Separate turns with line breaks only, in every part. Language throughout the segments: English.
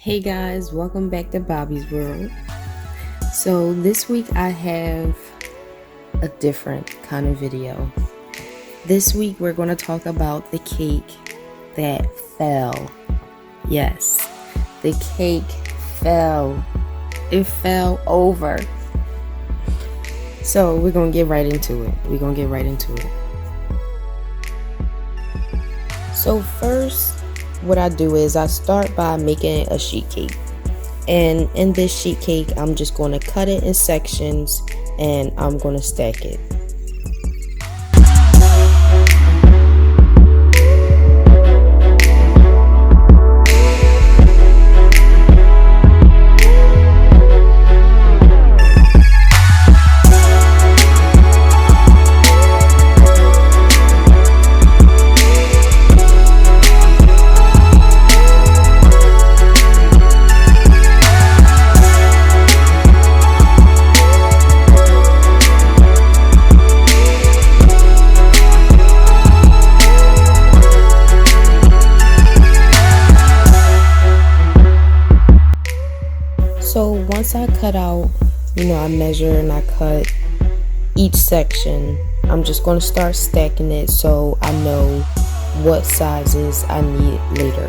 Hey guys, welcome back to Bobbi's World. So this week I have a different kind of video. This week we're going to talk about the cake that fell. Yes, the cake fell. It fell over. So we're going to get right into it. So first, what I do is I start by making a sheet cake. And in this sheet cake, I'm just going to cut it in sections and I'm going to stack it. So once I cut out, I measure and I cut each section. I'm just going to start stacking it so I know what sizes I need later.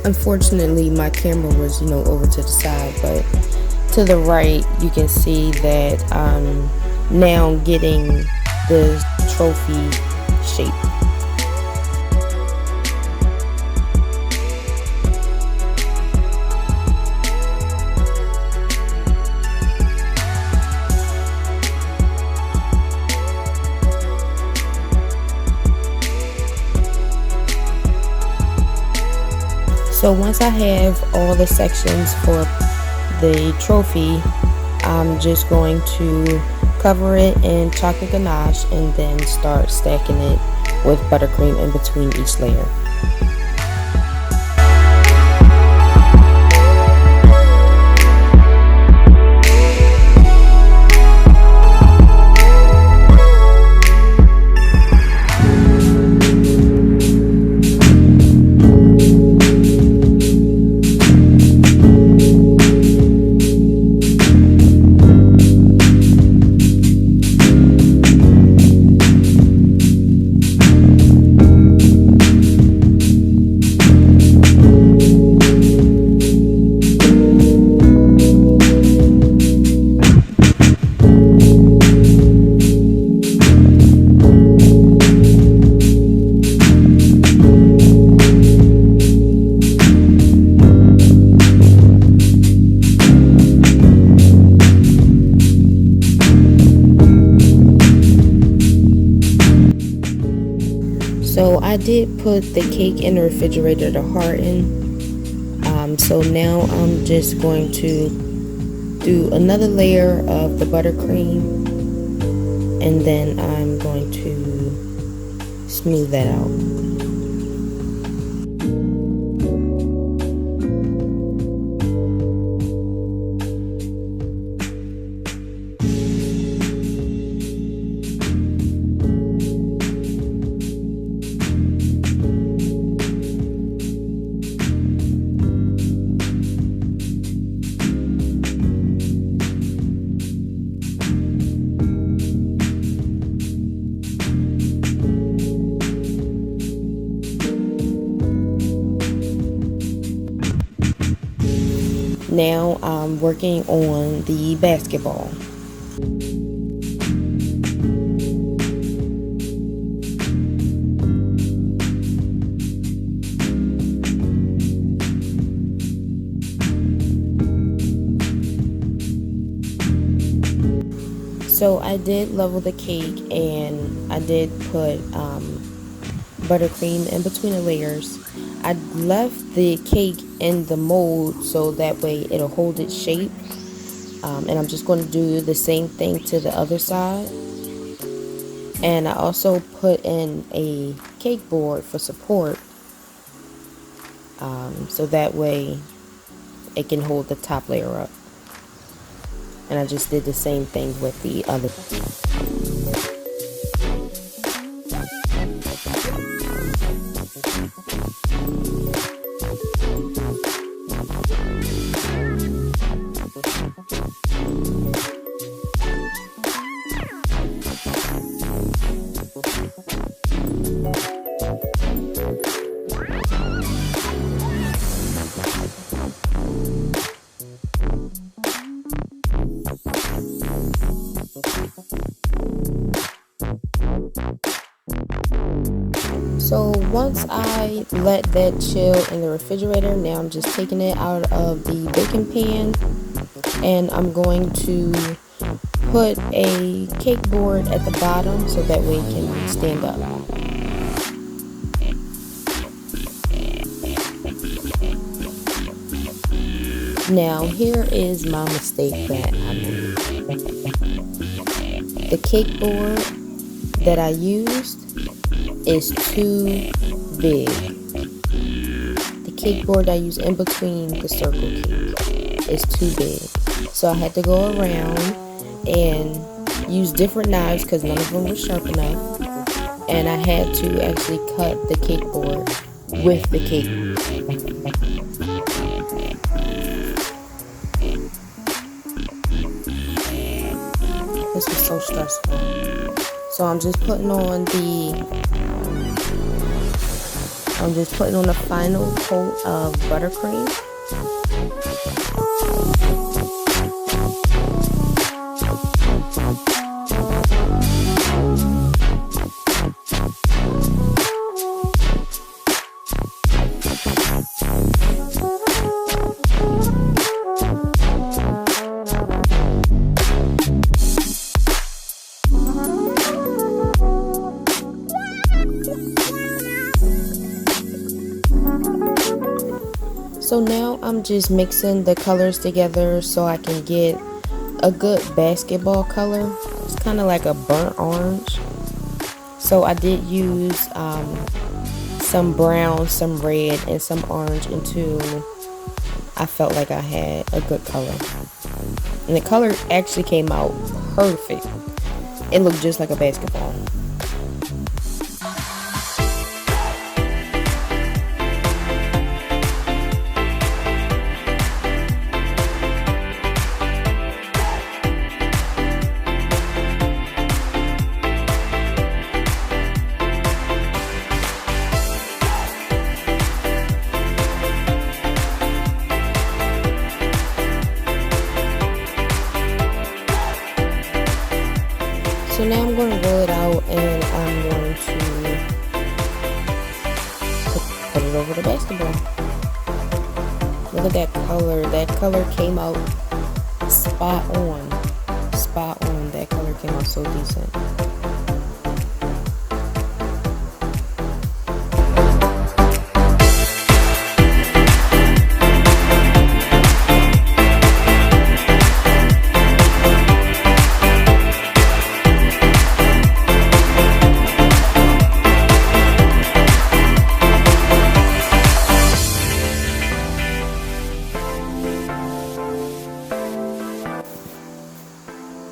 Unfortunately, my camera was, over to the side, but to the right, you can see that I'm now getting the trophy shape. So once I have all the sections for the trophy, I'm just going to cover it in chocolate ganache and then start stacking it with buttercream in between each layer. So I did put the cake in the refrigerator to harden. So now I'm just going to do another layer of the buttercream, and then I'm going to smooth that out. Now I'm working on the basketball. So I did level the cake and I did put buttercream in between the layers. I left the cake in the mold so that way it'll hold its shape. And I'm just going to do the same thing to the other side. And I also put in a cake board for support, so that way it can hold the top layer up. and I just did the same thing with the other. So once I let that chill in the refrigerator, now I'm just taking it out of the baking pan, and I'm going to put a cake board at the bottom so that way it can stand up. Now here is my mistake that I made. The cake board that I used is too big. The cake board I use in between the circle cake is too big. So I had to go around and use different knives because none of them were sharp enough. And I had to actually cut the cake board with the cake. This was so stressful. So I'm just putting on the final coat of buttercream. So now I'm just mixing the colors together so I can get a good basketball color. It's kind of like a burnt orange. So I did use some brown, some red, and some orange until I felt like I had a good color. And the color actually came out perfect. It looked just like a basketball. So now I'm going to roll it out and I'm going to put it over the basketball. Look at that color. That color came out spot on. Spot on. That color came out so decent.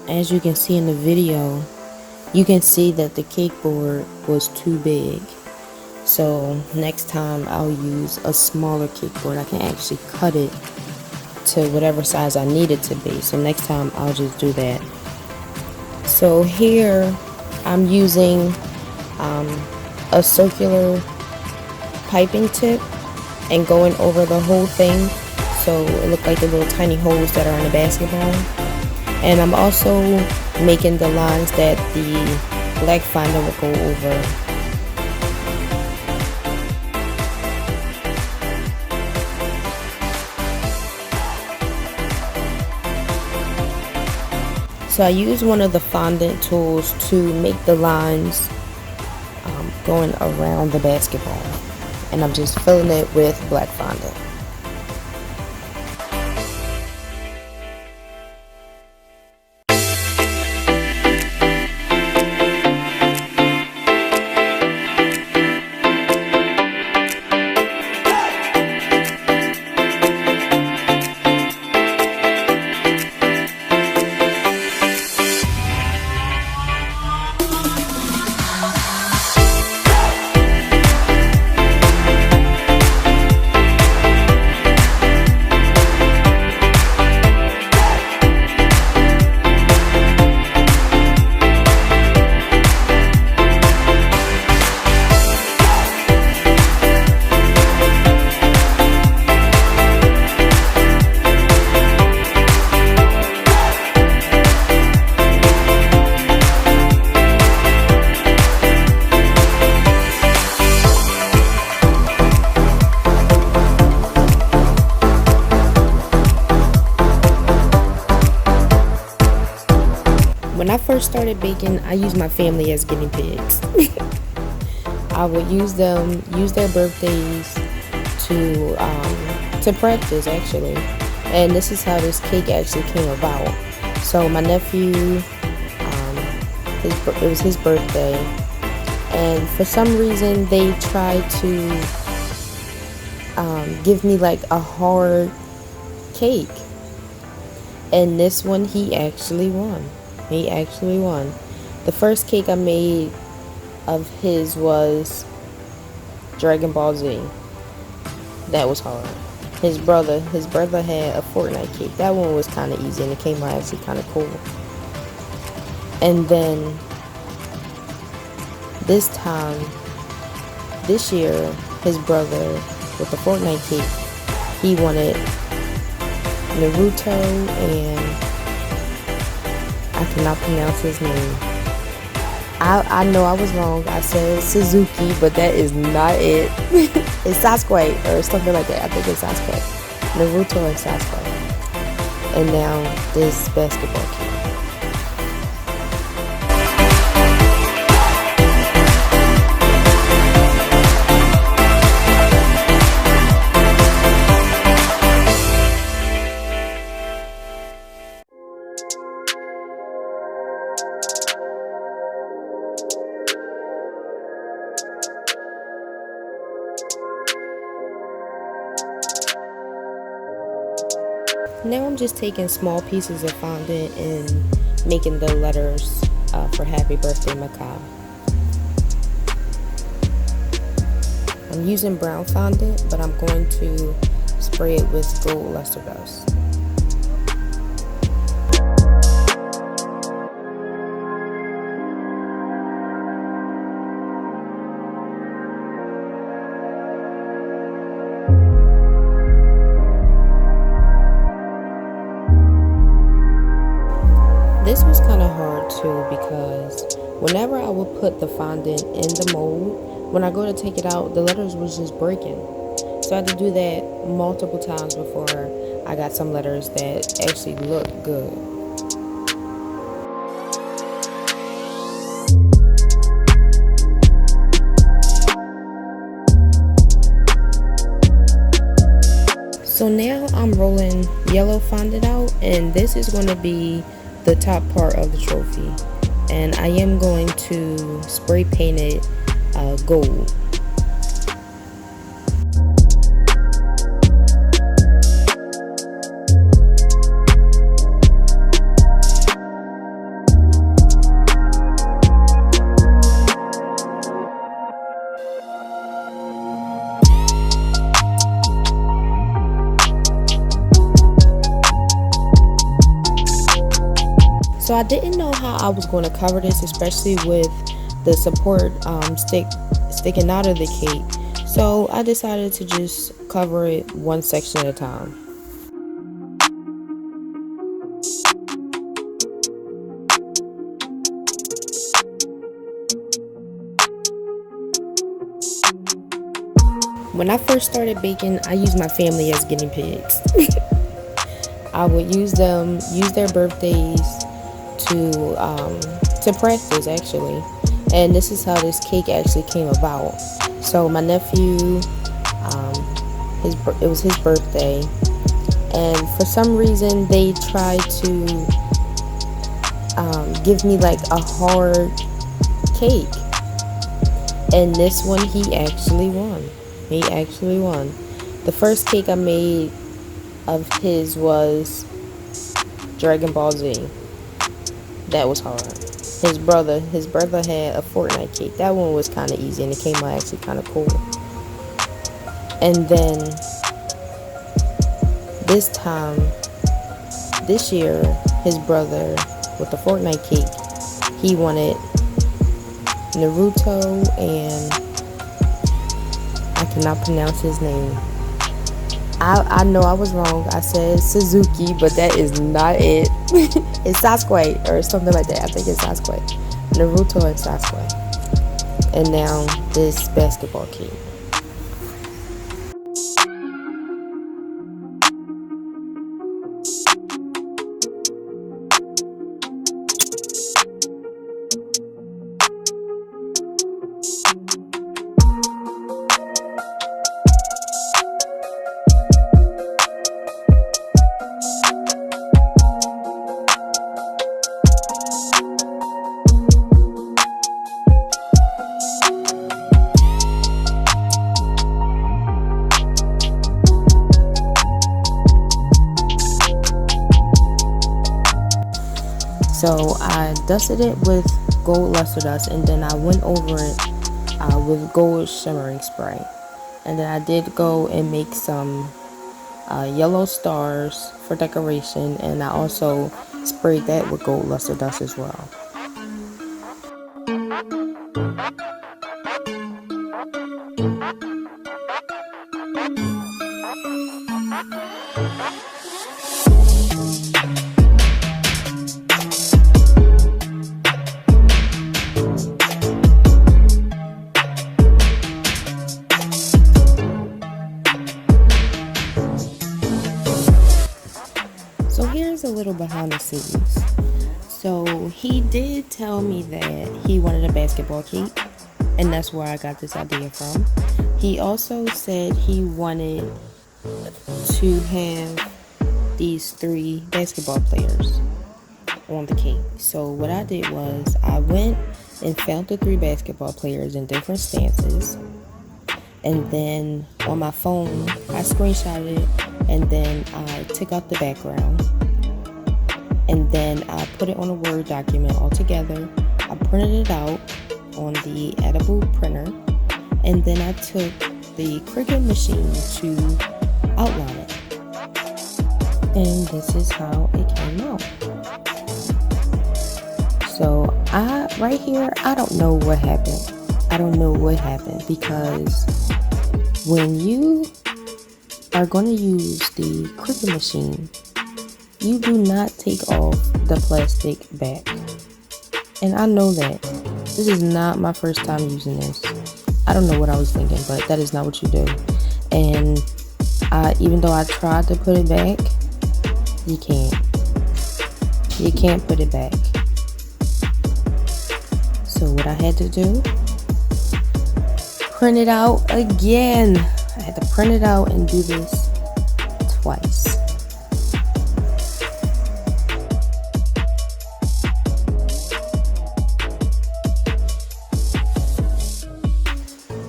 As you can see in the video, you can see that the cake board was too big. So next time I'll use a smaller cake board. I can actually cut it to whatever size I need it to be. So next time I'll just do that. So here I'm using a circular piping tip and going over the whole thing so it looked like the little tiny holes that are in the basketball. And I'm also making the lines that the black finder will go over. So I use one of the fondant tools to make the lines going around the basketball. And I'm just filling it with black fondant. When I first started baking, I used my family as guinea pigs. I would use their birthdays to practice actually, and this is how this cake actually came about. So my nephew, it was his birthday, and for some reason they tried to give me like a hard cake, and this one he actually won. He actually won. The first cake I made of his was Dragon Ball Z. That was hard. His brother had a Fortnite cake. That one was kind of easy, and it came out actually kind of cool. And then this year, his brother with the Fortnite cake, he wanted Naruto, and I cannot pronounce his name. I know I was wrong. I said Suzuki, but that is not it. It's Sasuke or something like that. I think it's Sasuke. Naruto and Sasuke. And now this basketball kid. Now I'm just taking small pieces of fondant and making the letters for Happy Birthday Macabre. I'm using brown fondant, but I'm going to spray it with gold luster dust. This was kind of hard too, because whenever I would put the fondant in the mold, when I go to take it out, the letters was just breaking. So I had to do that multiple times before I got some letters that actually looked good. So now I'm rolling yellow fondant out, and this is going to be the top part of the trophy, and I am going to spray paint it gold. So I didn't know how I was going to cover this, especially with the support sticking out of the cake. So I decided to just cover it one section at a time. When I first started baking, I used my family as guinea pigs. I would use their birthdays to practice actually, and this is how this cake actually came about. So my nephew, it was his birthday, and for some reason they tried to give me like a hard cake, and this one he actually won. He actually won. The first cake I made of his was Dragon Ball Z. That was hard. His brother had a Fortnite cake. That one was kind of easy, and it came out actually kind of cool. And then this year, his brother with the Fortnite cake, he wanted Naruto, and I cannot pronounce his name. I know I was wrong. I said Suzuki, but that is not it. It's Sasuke or something like that. I think it's Sasuke. Naruto and Sasuke. And now this basketball kid. So I dusted it with gold luster dust, and then I went over it with gold shimmering spray. And then I did go and make some yellow stars for decoration, and I also sprayed that with gold luster dust as well. So here's a little behind the scenes. So he did tell me that he wanted a basketball cake, and that's where I got this idea from. He also said he wanted to have these 3 basketball players on the cake. So what I did was I went and found the 3 basketball players in different stances, and then on my phone I screenshotted it, and then I took out the background, and then I put it on a Word document all together. I printed it out on the edible printer, and then I took the Cricut machine to outline it, and this is how it came out. So right here, I don't know what happened. I don't know what happened, because when you are going to use the Cricut machine, you do not take off the plastic back. And I know that. This is not my first time using this. I don't know what I was thinking, but that is not what you do. And even though I tried to put it back, you can't. You can't put it back. So what I had to do, print it out again. I had to print it out and do this twice.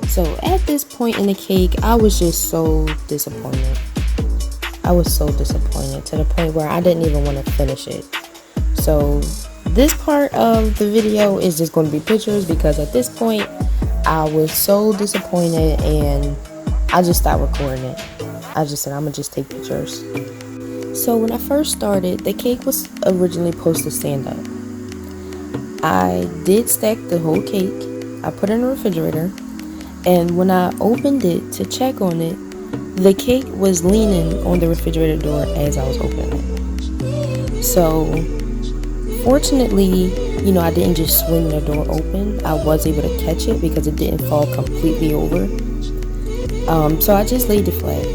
So at this point in the cake, I was just so disappointed. I was so disappointed to the point where I didn't even want to finish it. So this part of the video is just going to be pictures, because at this point I was so disappointed and I just stopped recording it. I just said I'm gonna just take pictures. So when I first started, the cake was originally supposed to stand up. I did stack the whole cake. I put it in the refrigerator, and when I opened it to check on it, the cake was leaning on the refrigerator door as I was opening it. So fortunately, I didn't just swing the door open. I was able to catch it because it didn't fall completely over. So I just laid it flat.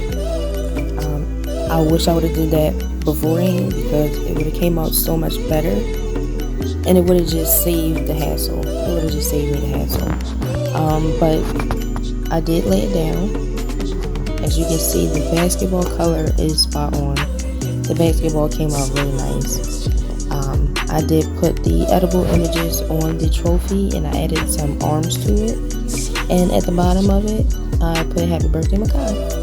I wish I would have did that beforehand, because it would have came out so much better, and it would have just saved the hassle. It would have just saved me the hassle. But I did lay it down. As you can see, the basketball color is spot on. The basketball came out really nice. I did put the edible images on the trophy, and I added some arms to it. And at the bottom of it, I put Happy Birthday Makai.